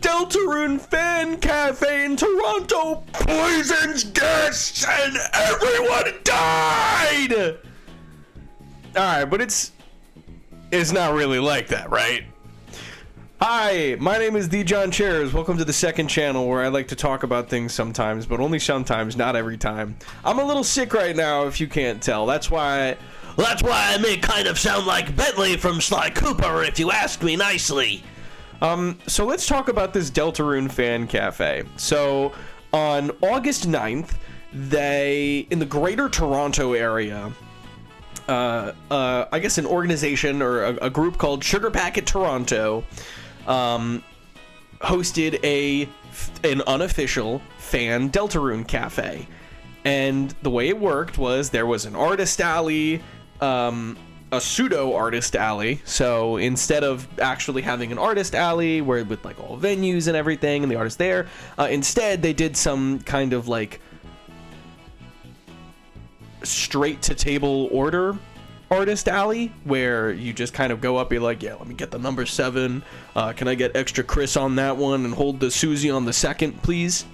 Deltarune fan cafe in Toronto poisons guests and everyone died! Alright, but it's not really like that, right? Hi, my name is The John Chairs. Welcome to the second channel where I like to talk about things sometimes, but only sometimes, not every time. I'm a little sick right now, if you can't tell. That's why I may kind of sound like Bentley from Sly Cooper, if you ask me nicely. So let's talk about this Deltarune fan cafe. So on August 9th, in the greater Toronto area, I guess an organization or a group called Sugar Packet Toronto hosted an unofficial fan Deltarune cafe. And the way it worked was there was an artist alley, a pseudo artist alley. So instead of actually having an artist alley where with like all venues and everything and the artists there, instead they did some kind of like straight to table order artist alley where you just kind of go up, be like, yeah, let me get the number 7. Can I get extra Chris on that one and hold the Susie on the second, please?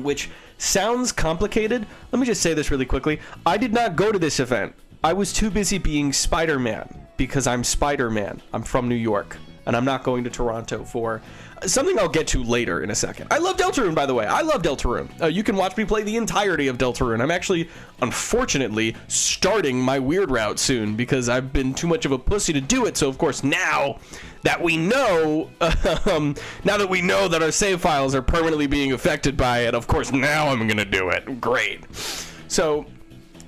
Which sounds complicated. Let me just say this really quickly. I did not go to this event. I was too busy being Spider-Man because I'm Spider-Man. I'm from New York and I'm not going to Toronto for something I'll get to later in a second. I love Deltarune, by the way. I love Deltarune. You can watch me play the entirety of Deltarune. I'm actually, unfortunately, starting my weird route soon because I've been too much of a pussy to do it. So, of course, now that we know that our save files are permanently being affected by it, of course, now I'm going to do it. Great. So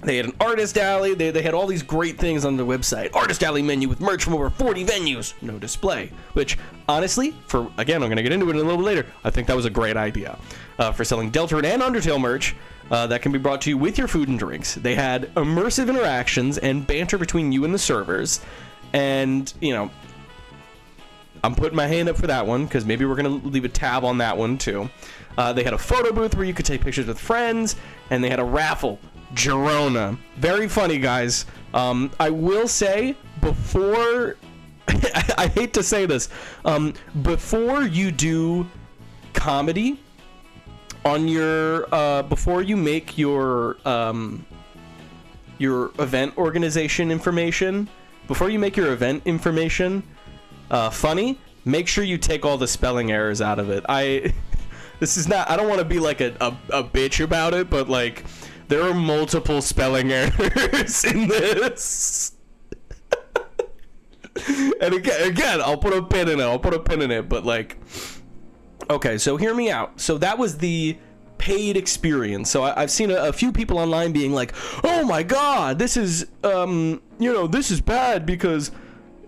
they had an artist alley. They had all these great things on their website. Artist alley menu with merch from over 40 venues. No display. Which, honestly, again, I'm going to get into it a little bit later. I think that was a great idea. For selling Deltarune and Undertale merch that can be brought to you with your food and drinks. They had immersive interactions and banter between you and the servers. And, you know, I'm putting my hand up for that one because maybe we're going to leave a tab on that one too. They had a photo booth where you could take pictures with friends. And they had a raffle. Girona. Very funny, guys. I will say, before... I hate to say this. Before you do comedy on your... before you make your event organization information... Before you make your event information funny, make sure you take all the spelling errors out of it. This is not... I don't want to be like a bitch about it, but like... There are multiple spelling errors in this. And again, I'll put a pin in it. But like, okay, so hear me out. So that was the paid experience. So I've seen a few people online being like, oh my God, this is, this is bad because,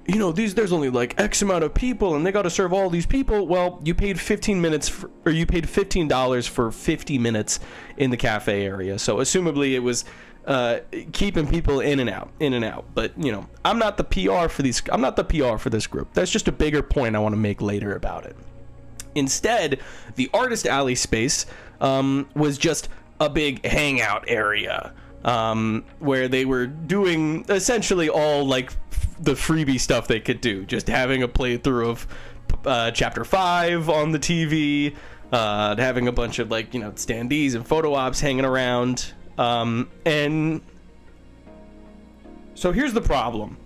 there's only like X amount of people and they got to serve all these people. Well, you paid you paid $15 for 50 minutes in the cafe area. So assumably it was keeping people in and out. But, I'm not the PR for these. I'm not the PR for this group. That's just a bigger point I want to make later about it. Instead, the artist alley space was just a big hangout area where they were doing essentially all like the freebie stuff they could do, just having a playthrough of chapter 5 on the TV, having a bunch of like standees and photo ops hanging around, and so here's the problem.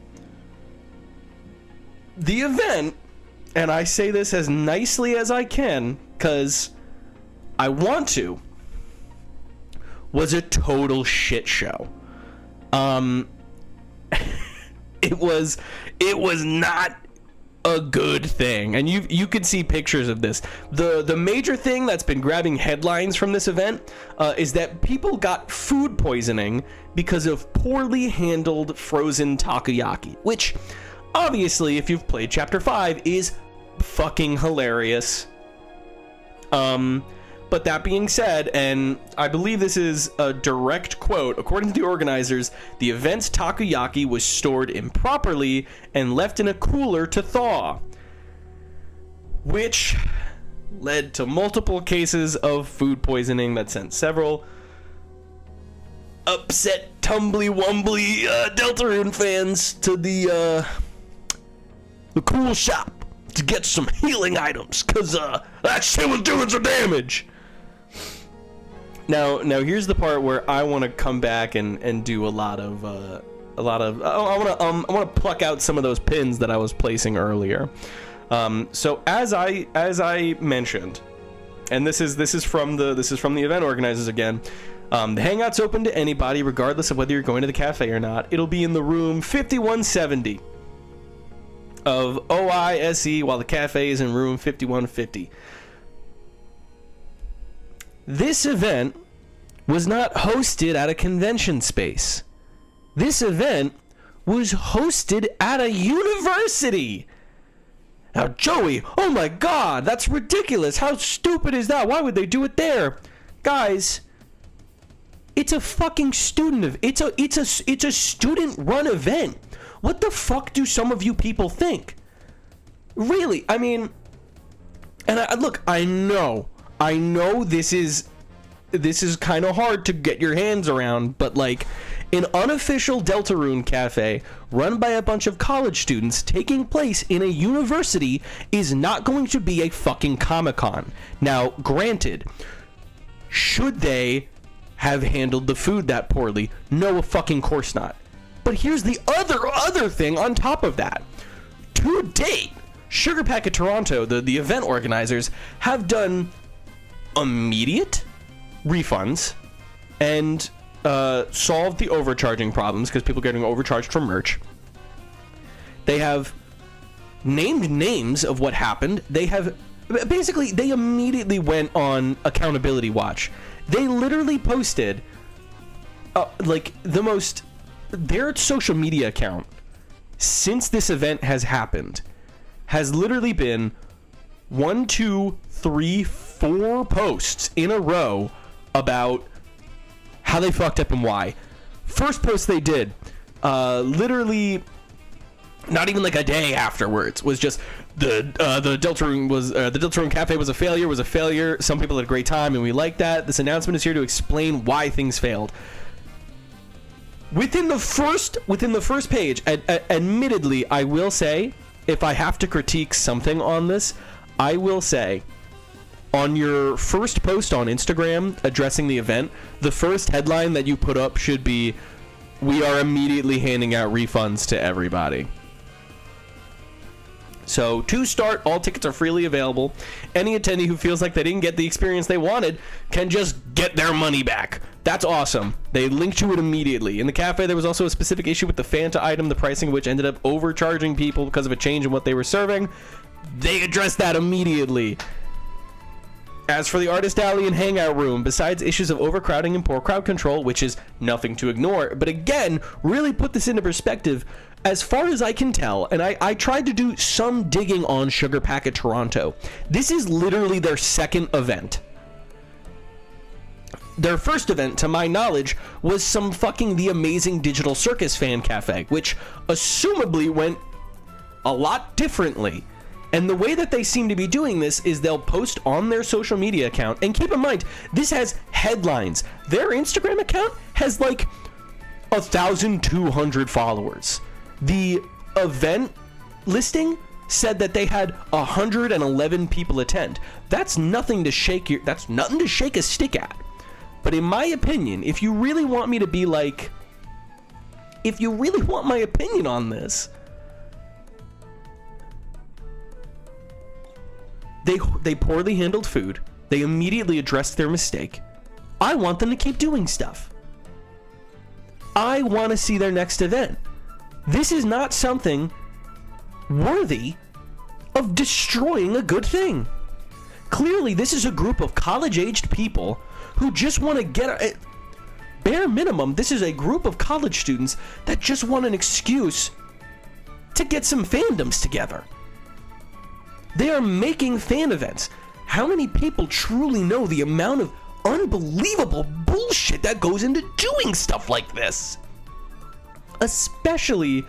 The event, and I say this as nicely as I can because I want to, was a total shit show. It was not a good thing, and you could see pictures of this. The major thing that's been grabbing headlines from this event is that people got food poisoning because of poorly handled frozen takoyaki, which obviously, if you've played chapter 5, is fucking hilarious. But that being said, and I believe this is a direct quote, according to the organizers, the event's takoyaki was stored improperly and left in a cooler to thaw, which led to multiple cases of food poisoning that sent several upset, tumbly-wumbly Deltarune fans to the cool shop to get some healing items, cause that shit was doing some damage. Now here's the part where I want to come back and do a lot of I want to pluck out some of those pins that I was placing earlier. So as I mentioned, and this is from the event organizers again. The hangout's open to anybody, regardless of whether you're going to the cafe or not. It'll be in the room 5170 of OISE, while the cafe is in room 5150. This event was not hosted at a convention space. This event was hosted at a university. Now, Joey, oh my God, that's ridiculous. How stupid is that? Why would they do it there? Guys, it's a fucking student it's a student-run event. What the fuck do some of you people think? Really, I mean, and look, I know this is kind of hard to get your hands around, but like, an unofficial Deltarune cafe run by a bunch of college students taking place in a university is not going to be a fucking Comic-Con. Now, granted, should they have handled the food that poorly? No, of fucking course not. But here's the other thing on top of that. To date, Sugar Packet Toronto, the event organizers, have done immediate refunds and solved the overcharging problems, because people are getting overcharged for merch. They have named names of what happened. They have basically, they immediately went on accountability watch. They literally posted their social media account since this event has happened has literally been 1, 2, 3, 4 posts in a row about how they fucked up and why. First post they did, literally not even like a day afterwards, was just the Deltarune Cafe was a failure. Some people had a great time and we like that. This announcement is here to explain why things failed. Within the first page, admittedly, I will say, if I have to critique something on this, I will say, on your first post on Instagram addressing the event, the first headline that you put up should be, "We are immediately handing out refunds to everybody." So, to start, all tickets are freely available. Any attendee who feels like they didn't get the experience they wanted can just get their money back. That's awesome. They linked to it immediately. In the cafe, there was also a specific issue with the Fanta item, the pricing of which ended up overcharging people because of a change in what they were serving. They addressed that immediately. As for the Artist Alley and Hangout Room, besides issues of overcrowding and poor crowd control, which is nothing to ignore, but again, really put this into perspective, as far as I can tell, and I tried to do some digging on Sugar Packet Toronto, this is literally their second event. Their first event, to my knowledge, was some fucking The Amazing Digital Circus fan cafe, which assumably went a lot differently. And the way that they seem to be doing this is they'll post on their social media account, and keep in mind, this has headlines. Their Instagram account has like 1,200 followers. The event listing said that they had 111 people attend. That's nothing to shake a stick at. But in my opinion, if you really want me to be like, if you really want my opinion on this, they poorly handled food. They immediately addressed their mistake. I want them to keep doing stuff. I want to see their next event. This is not something worthy of destroying a good thing. Clearly, this is a group of college-aged people who just want to get bare minimum, this is a group of college students that just want an excuse to get some fandoms together. They are making fan events. How many people truly know the amount of unbelievable bullshit that goes into doing stuff like this? Especially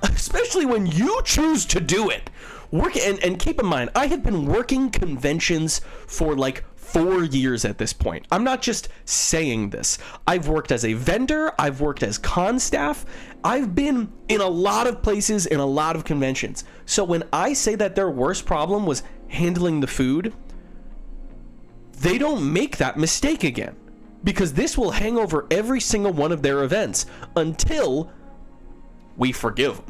especially when you choose to do it. And keep in mind, I have been working conventions for like 4 years at this point. I'm not just saying this. I've worked as a vendor, I've worked as con staff, I've been in a lot of places, in a lot of conventions. So when I say that their worst problem was handling the food, they don't make that mistake again, because this will hang over every single one of their events until we forgive them.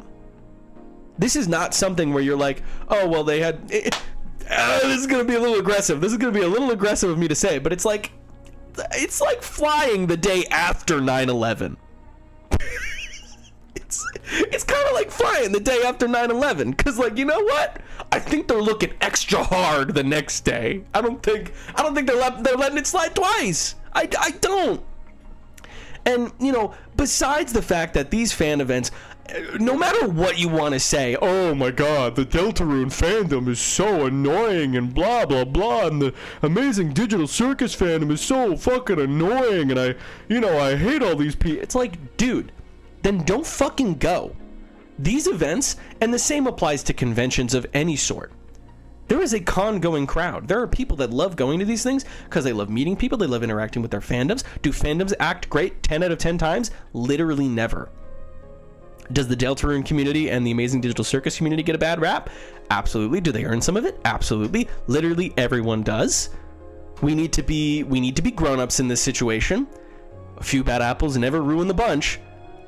This is not something where you're like, oh, well, they had... this is going to be a little aggressive. This is going to be a little aggressive of me to say, but it's like flying the day after 9/11. It's kind of like flying the day after 9/11, because, like, you know what? I think they're looking extra hard the next day. I don't think they're letting it slide twice. I don't. And, you know, besides the fact that these fan events, no matter what you want to say, oh my god, the Deltarune fandom is so annoying and blah blah blah, and the Amazing Digital Circus fandom is so fucking annoying, and I hate all these people. It's like, dude, then don't fucking go. These events, and the same applies to conventions of any sort. There is a con-going crowd. There are people that love going to these things because they love meeting people, they love interacting with their fandoms. Do fandoms act great 10 out of 10 times? Literally never. Does the Deltarune community and the Amazing Digital Circus community get a bad rap? Absolutely. Do they earn some of it? Absolutely. Literally everyone does. We need to be grown-ups in this situation. A few bad apples never ruin the bunch.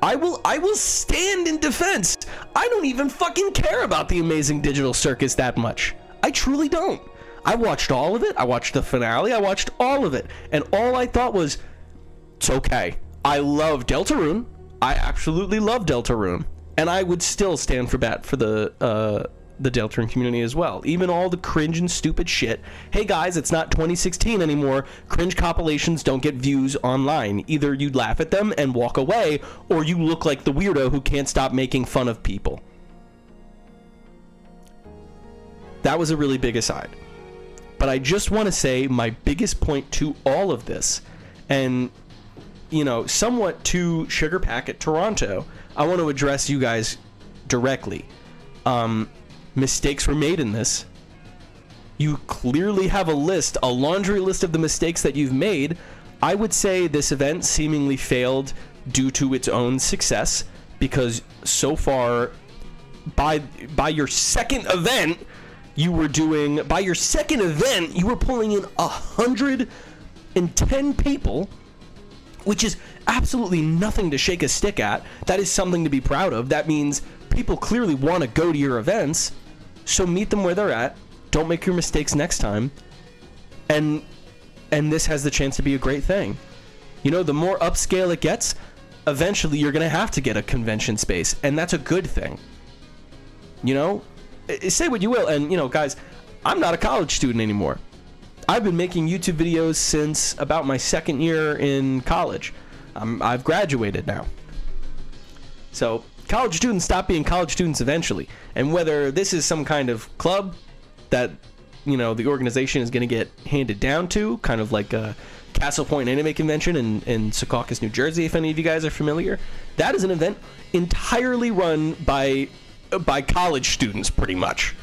I will stand in defense. I don't even fucking care about the Amazing Digital Circus that much. I truly don't. I watched all of it. I watched the finale. I watched all of it. And all I thought was, it's okay. I love Deltarune. I absolutely love Deltarune. And I would still stand for bat for the Deltarune community as well. Even all the cringe and stupid shit. Hey guys, it's not 2016 anymore. Cringe compilations don't get views online. Either you laugh at them and walk away, or you look like the weirdo who can't stop making fun of people. That was a really big aside. But I just want to say my biggest point to all of this, and, you know, somewhat to Sugar Packet Toronto, I want to address you guys directly. Mistakes were made in this. You clearly have a laundry list of the mistakes that you've made. I would say this event seemingly failed due to its own success, because so far, by your second event, you were pulling in 110 people, which is absolutely nothing to shake a stick at. That is something to be proud of. That means people clearly want to go to your events, so meet them where they're at. Don't make your mistakes next time. And this has the chance to be a great thing. You know, the more upscale it gets, eventually you're going to have to get a convention space, and that's a good thing. You know? Say what you will, and, you know, guys, I'm not a college student anymore. I've been making YouTube videos since about my second year in college. I've graduated now. So, college students stop being college students eventually. And whether this is some kind of club that, you know, the organization is going to get handed down to, kind of like a Castle Point Anime Convention in Secaucus, New Jersey, if any of you guys are familiar, that is an event entirely run by college students, pretty much.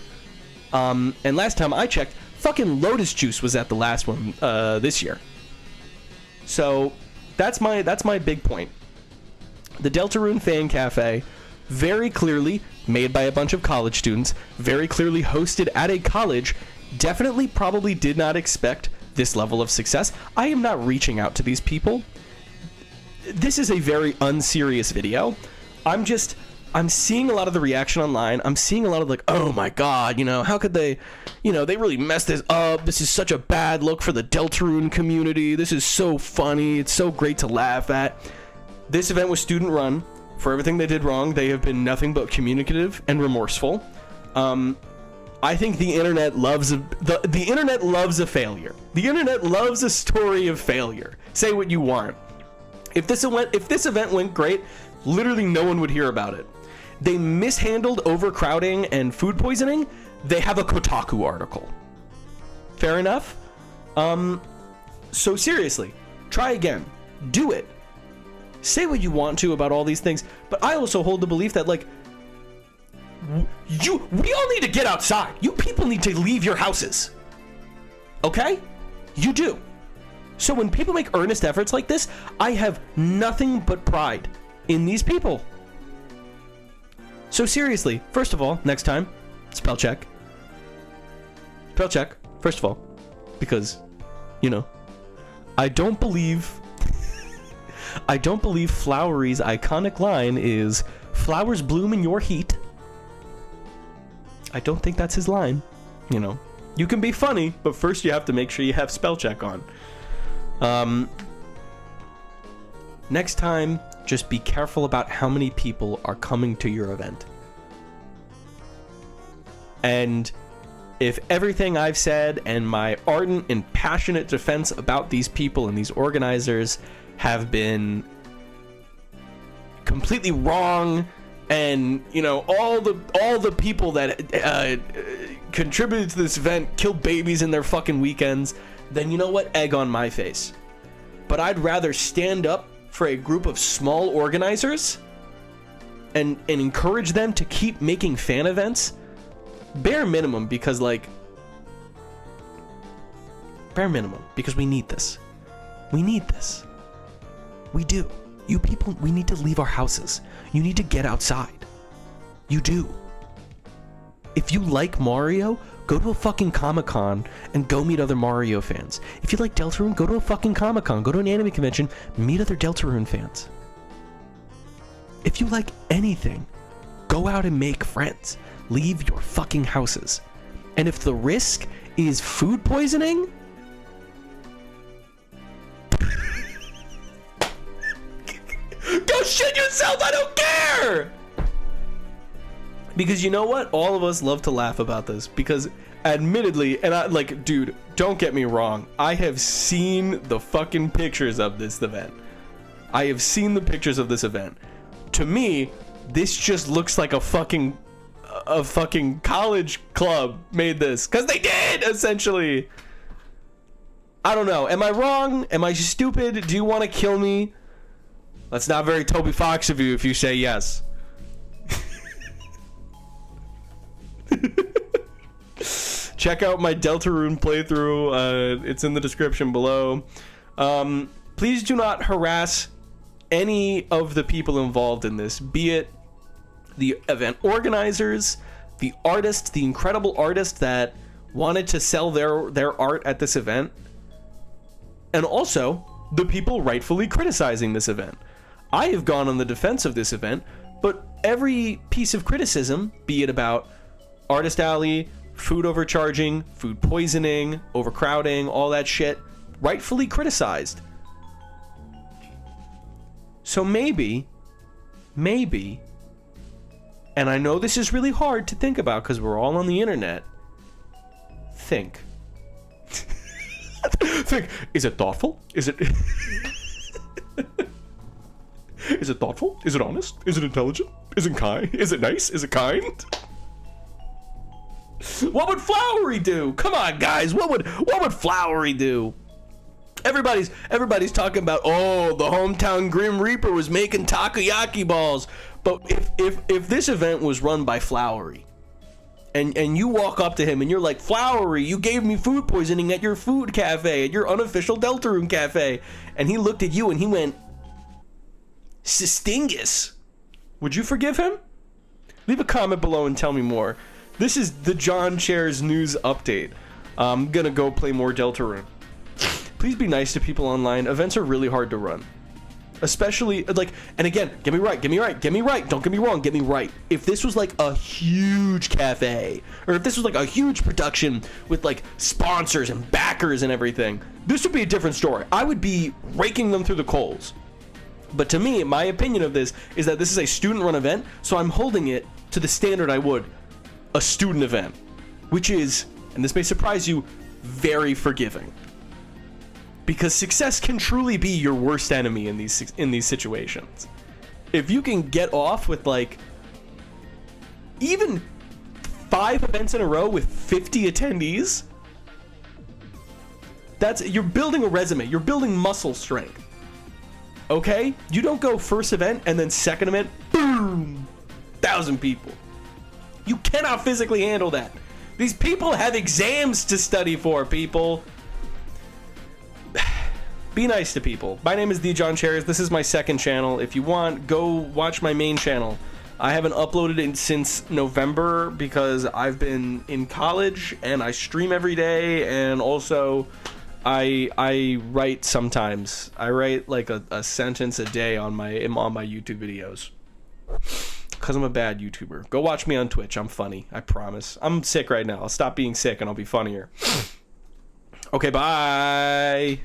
And last time I checked, fucking Lotus Juice was at the last one this year. So that's my big point. The Deltarune Fan Cafe, very clearly made by a bunch of college students, very clearly hosted at a college, definitely probably did not expect this level of success. I am not reaching out to these people. This is a very unserious video. I'm seeing a lot of the reaction online. I'm seeing a lot of like, oh my god, you know, how could they, you know, they really messed this up. This is such a bad look for the Deltarune community. This is so funny. It's so great to laugh at. This event was student run. For everything they did wrong, they have been nothing but communicative and remorseful. I think the internet loves the internet loves a failure. The internet loves a story of failure. Say what you want. If this event went great, literally no one would hear about it. They mishandled overcrowding and food poisoning. They have a Kotaku article. Fair enough? So seriously, try again. Do it. Say what you want to about all these things, but I also hold the belief that, like, We all need to get outside. You people need to leave your houses. Okay? You do. So when people make earnest efforts like this, I have nothing but pride in these people. So seriously, first of all, next time, spell check. Spell check, first of all, because, you know, I don't believe Flowery's iconic line is "Flowers bloom in your heat." I don't think that's his line. You know, you can be funny, but first you have to make sure you have spell check on. Next time, just be careful about how many people are coming to your event. And if everything I've said and my ardent and passionate defense about these people and these organizers have been completely wrong, and you know, all the people that contributed to this event killed babies in their fucking weekends, then you know what? Egg on my face. But I'd rather stand up for a group of small organizers and encourage them to keep making fan events, bare minimum, because we need this. We need this. We do. You people, we need to leave our houses. You need to get outside. You do. If you like Mario, go to a fucking Comic-Con and go meet other Mario fans. If you like Deltarune, go to a fucking Comic-Con, go to an anime convention, meet other Deltarune fans. If you like anything, go out and make friends. Leave your fucking houses. And if the risk is food poisoning, go shit yourself, I don't care! Because you know what? All of us love to laugh about this. Because admittedly, and I like, dude, don't get me wrong. I have seen the fucking pictures of this event. I have seen the pictures of this event. To me, this just looks like a fucking college club made this. Because they did, essentially. I don't know. Am I wrong? Am I stupid? Do you want to kill me? That's not very Toby Fox of you if you say yes. Check out my Deltarune playthrough. It's in the description below. Please do not harass any of the people involved in this, be it the event organizers, the artists, the incredible artists that wanted to sell their art at this event, and also the people rightfully criticizing this event. I have gone on the defense of this event, but every piece of criticism, be it about Artist Alley, food overcharging, food poisoning, overcrowding, all that shit, rightfully criticized. So maybe, and I know this is really hard to think about because we're all on the internet, think. Think, is it thoughtful? Is it... Is it thoughtful? Is it honest? Is it intelligent? Is it kind? Is it nice? Is it kind? What would Flowery do? Come on, guys. What would Flowery do? Everybody's talking about, oh, the hometown Grim Reaper was making takoyaki balls. But if this event was run by Flowery, and you walk up to him and you're like, Flowery, you gave me food poisoning at your food cafe, at your unofficial Deltarune cafe, and he looked at you and he went, Sistingus, would you forgive him? Leave a comment below and tell me more. This is the John Chair's news update. I'm gonna go play more Deltarune. Please be nice to people online. Events are really hard to run. Especially, like, and again, get me right. Don't get me wrong, get me right. If this was like a huge cafe, or if this was like a huge production with like sponsors and backers and everything, this would be a different story. I would be raking them through the coals. But to me, my opinion of this is that this is a student-run event, so I'm holding it to the standard I would a student event, which is, and this may surprise you, very forgiving. Because success can truly be your worst enemy in these situations. If you can get off with like even 5 events in a row with 50 attendees, you're building a resume, you're building muscle strength. Okay? You don't go first event and then second event, boom, 1,000 people. You cannot physically handle that. These people have exams to study for, people. Be nice to people. My name is John Chairs. This is my second channel. If you want, go watch my main channel. I haven't uploaded it since November because I've been in college and I stream every day, and also I write sometimes. I write like a sentence a day on my YouTube videos. Because I'm a bad YouTuber. Go watch me on Twitch. I'm funny. I promise. I'm sick right now. I'll stop being sick and I'll be funnier. Okay, bye.